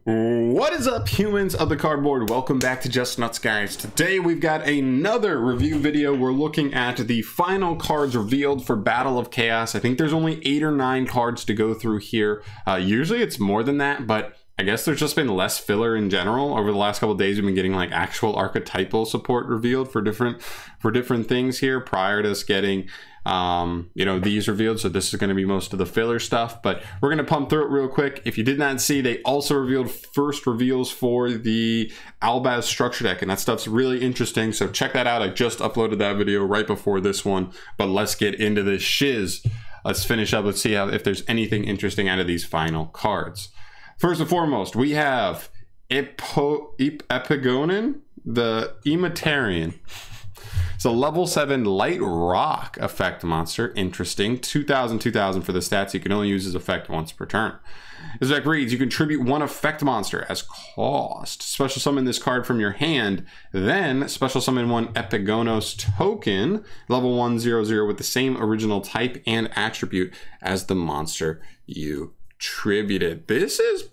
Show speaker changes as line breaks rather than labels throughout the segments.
What is up, humans of the cardboard? Welcome back to Just Nuts, guys. Today we've got another review video. We're looking at the final cards revealed for Battle of Chaos. I think there's only 8 or 9 cards to go through here. Usually it's more than that, but I guess there's just been less filler in general. Over the last couple of days, we've been getting like actual archetypal support revealed for different things here prior to us getting these revealed. So this is going to be most of the filler stuff, but we're going to pump through it real quick. If you did not see, they also revealed first reveals for the Albaz structure deck, and that stuff's really interesting. So check that out. I just uploaded that video right before this one, but let's get into this shiz. Let's finish up. Let's see if there's anything interesting out of these final cards. First and foremost, we have Epigonin, the Imitarian. It's a level 7 light rock effect monster. Interesting. 2000 for the stats. You can only use his effect once per turn. This deck reads, you contribute 1 effect monster as cost. Special summon this card from your hand. Then special summon 1 Epigonos token, level 1/0/0 with the same original type and attribute as the monster you tributed. This is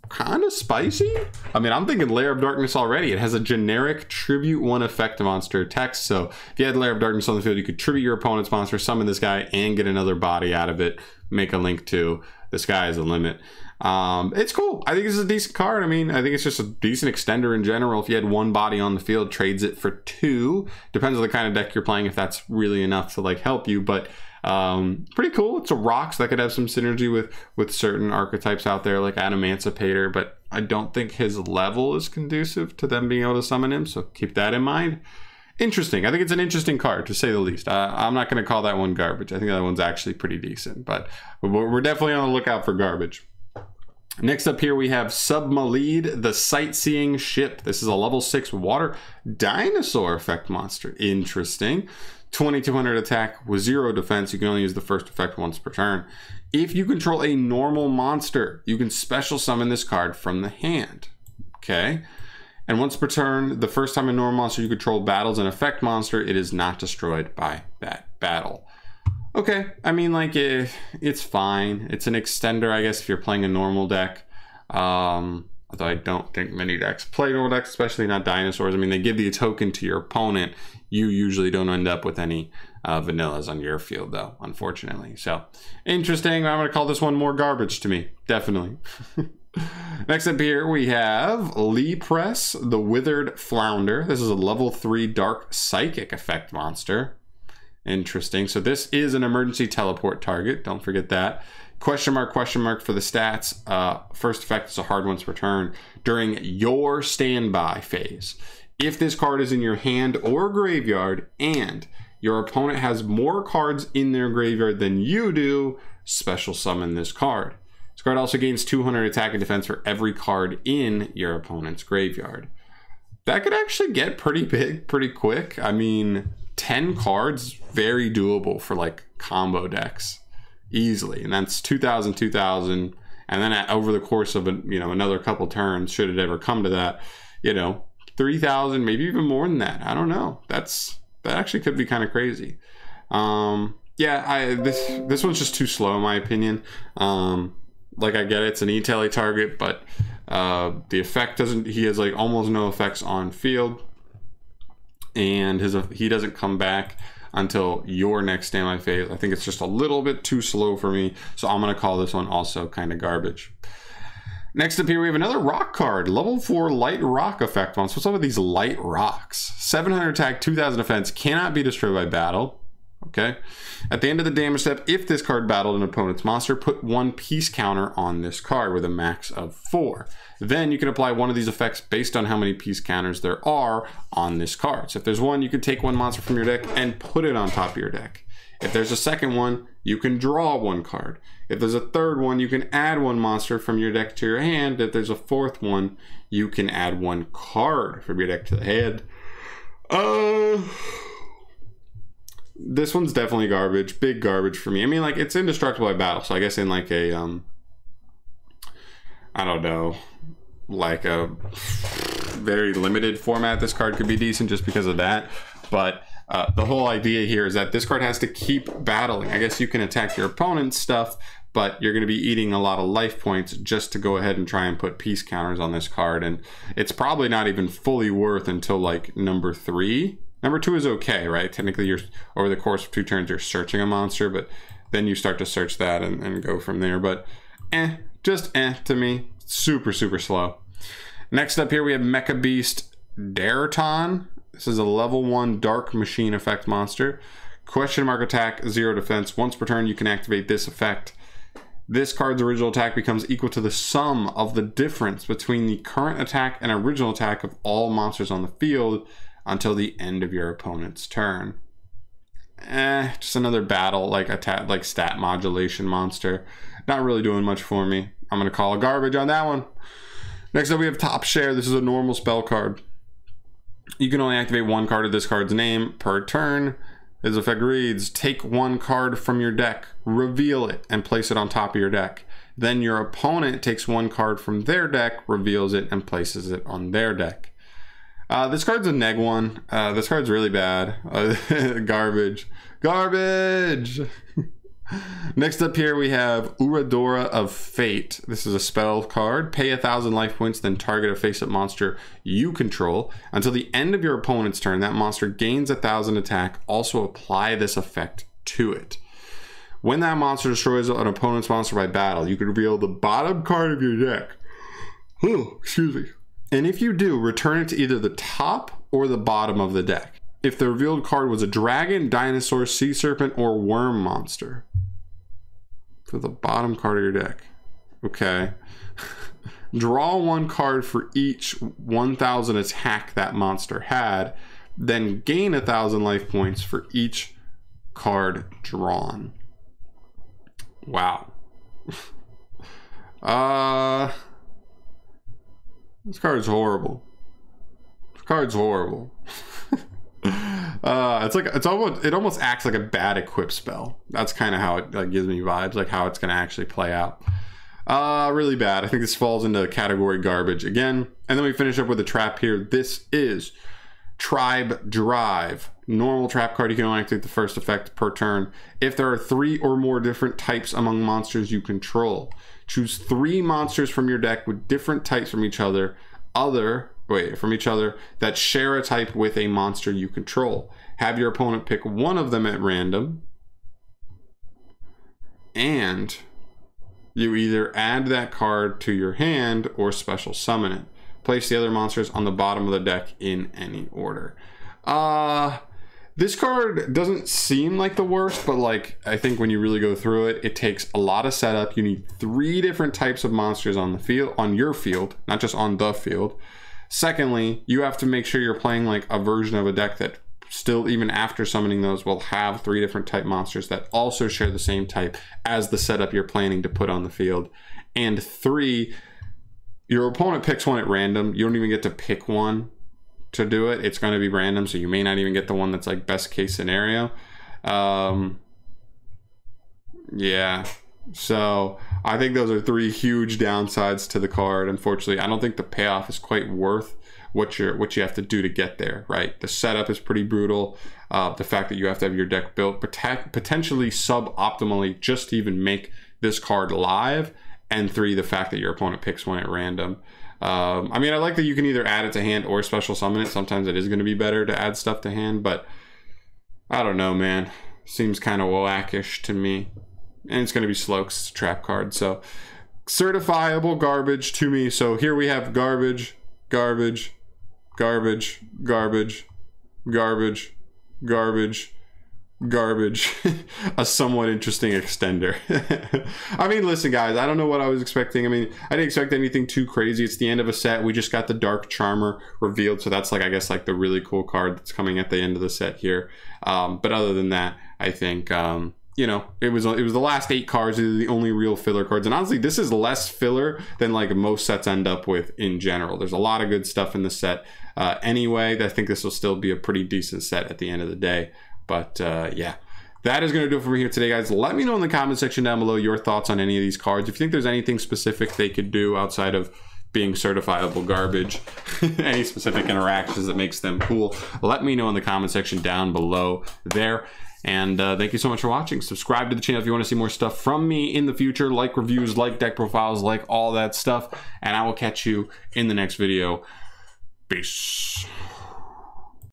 kind of spicy. I mean, I'm thinking Lair of Darkness already. It has a generic tribute 1 effect monster text. So if you had Lair of Darkness on the field, you could tribute your opponent's monster, summon this guy, and get another body out of it. Make a link to the sky is the limit. It's cool. I think this is a decent card. I mean, I think it's just a decent extender in general. If you had 1 body on the field, trades it for 2. Depends on the kind of deck you're playing, if that's really enough to like help you. But pretty cool. It's a rock, so that could have some synergy with certain archetypes out there like Emancipator, but I don't think his level is conducive to them being able to summon him, so keep that in mind. Interesting. I think it's an interesting card, to say the least. I'm not going to call that one garbage. I think that one's actually pretty decent, but we're definitely on the lookout for garbage. Next up here we have Submalid, the Sightseeing Ship. This is a level 6 water dinosaur effect monster. Interesting. 2200 attack with 0 defense. You can only use the first effect once per turn. If you control a normal monster, you can special summon this card from the hand. Okay. And once per turn, the first time a normal monster you control battles an effect monster, it is not destroyed by that battle. Okay. I mean, like, it's fine. It's an extender, I guess, if you're playing a normal deck. Although I don't think many decks play normal decks, especially not dinosaurs. I mean, they give you a token to your opponent. You usually don't end up with any vanillas on your field, though, unfortunately. So, interesting. I'm going to call this one more garbage to me. Definitely. Next up here, we have Lee Press, the Withered Flounder. This is a level 3 dark psychic effect monster. Interesting. So this is an emergency teleport target. Don't forget that. Question mark for the stats. First effect is a hard once per turn during your standby phase. If this card is in your hand or graveyard and your opponent has more cards in their graveyard than you do, special summon this card. This card also gains 200 attack and defense for every card in your opponent's graveyard. That could actually get pretty big pretty quick. I mean, 10 cards, very doable for like combo decks easily. And that's 2000, and then over the course of another couple turns, should it ever come to that, 3,000, maybe even more than that. I don't know. That actually could be kind of crazy. Yeah, this one's just too slow in my opinion. Like, I get it, it's an e-tele target, but the effect he has like almost no effects on field, and he doesn't come back until your next standby phase. I think it's just a little bit too slow for me, so I'm going to call this one also kind of garbage. Next up here, we have another rock card, level 4 light rock effect monster. What's up with these light rocks? 700 attack, 2000 defense, cannot be destroyed by battle. Okay. At the end of the damage step, if this card battled an opponent's monster, put 1 peace counter on this card with a max of 4. Then you can apply one of these effects based on how many peace counters there are on this card. So if there's 1, you can take 1 monster from your deck and put it on top of your deck. If there's a second one, you can draw 1 card. If there's a third one, you can add 1 monster from your deck to your hand. If there's a fourth one, you can add 1 card from your deck to the hand. This one's definitely garbage. Big garbage for me. I mean, like, it's indestructible by battle, so I guess in like a I don't know, like a very limited format, this card could be decent just because of that. But the whole idea here is that this card has to keep battling. I guess you can attack your opponent's stuff, but you're going to be eating a lot of life points just to go ahead and try and put peace counters on this card, and it's probably not even fully worth until like number 3. Number 2 is okay, right? Technically, you're over the course of 2 turns, you're searching a monster, but then you start to search that and go from there. But just to me. Super slow. Next up here, we have Mecha Beast Dareton. This is a level 1 Dark Machine effect monster. Question mark attack, 0 defense. Once per turn, you can activate this effect. This card's original attack becomes equal to the sum of the difference between the current attack and original attack of all monsters on the field until the end of your opponent's turn. Just another battle, like attack, like stat modulation monster. Not really doing much for me. I'm gonna call a garbage on that one. Next up, we have Top Share. This is a normal spell card. You can only activate 1 card of this card's name per turn. This effect reads: take 1 card from your deck, reveal it, and place it on top of your deck. Then your opponent takes 1 card from their deck, reveals it, and places it on their deck. This card's a neg 1. This card's really bad. Garbage. Garbage! Next up here, we have Uradora of Fate. This is a spell card. Pay 1,000 life points, then target a face-up monster you control. Until the end of your opponent's turn, that monster gains 1,000 attack. Also apply this effect to it. When that monster destroys an opponent's monster by battle, you can reveal the bottom card of your deck. Oh, excuse me. And if you do, return it to either the top or the bottom of the deck. If the revealed card was a dragon, dinosaur, sea serpent, or worm monster. For the bottom card of your deck. Okay. Draw 1 card for each 1,000 attack that monster had. Then gain 1,000 life points for each card drawn. Wow. This card's horrible. This card's horrible. It almost acts like a bad equip spell. That's kind of how it gives me vibes, like how it's going to actually play out. Really bad. I think this falls into category garbage again. And then we finish up with a trap here. This is Tribe Drive. Normal trap card. You can only activate the first effect per turn. If there are 3 or more different types among monsters you control, choose 3 monsters from your deck with different types from each other that share a type with a monster you control. Have your opponent pick 1 of them at random, and you either add that card to your hand or special summon it. Place the other monsters on the bottom of the deck in any order. This card doesn't seem like the worst, but like I think when you really go through it, it takes a lot of setup. You need 3 different types of monsters on the field, on your field, not just on the field. Secondly, you have to make sure you're playing like a version of a deck that still, even after summoning those, will have 3 different type monsters that also share the same type as the setup you're planning to put on the field. And 3, your opponent picks 1 at random. You don't even get to pick 1 to do it. It's going to be random, so you may not even get the one that's like best case scenario. Yeah, so I think those are 3 huge downsides to the card. Unfortunately, I don't think the payoff is quite worth what you have to do to get there, right? The setup is pretty brutal. The fact that you have to have your deck built potentially suboptimally just to even make this card live, and 3, the fact that your opponent picks 1 at random. I mean, I like that you can either add it to hand or special summon it. Sometimes it is going to be better to add stuff to hand, but I don't know, man. Seems kind of wackish to me. And it's going to be slow because it's a trap card. So certifiable garbage to me. So here we have garbage, garbage, garbage, garbage, garbage, garbage, garbage. A somewhat interesting extender. I mean, listen guys, I don't know what I was expecting. I mean, I didn't expect anything too crazy. It's the end of a set. We just got the Dark Charmer revealed, so that's like, I guess, like the really cool card that's coming at the end of the set here. But other than that, I think you know, it was the last 8 cards. These are the only real filler cards, and honestly, this is less filler than like most sets end up with in general. There's a lot of good stuff in the set anyway. I think this will still be a pretty decent set at the end of the day. But yeah, that is going to do it for me here today, guys. Let me know in the comment section down below your thoughts on any of these cards. If you think there's anything specific they could do outside of being certifiable garbage, any specific interactions that makes them cool, let me know in the comment section down below there. And thank you so much for watching. Subscribe to the channel if you want to see more stuff from me in the future, like reviews, like deck profiles, like all that stuff. And I will catch you in the next video. Peace.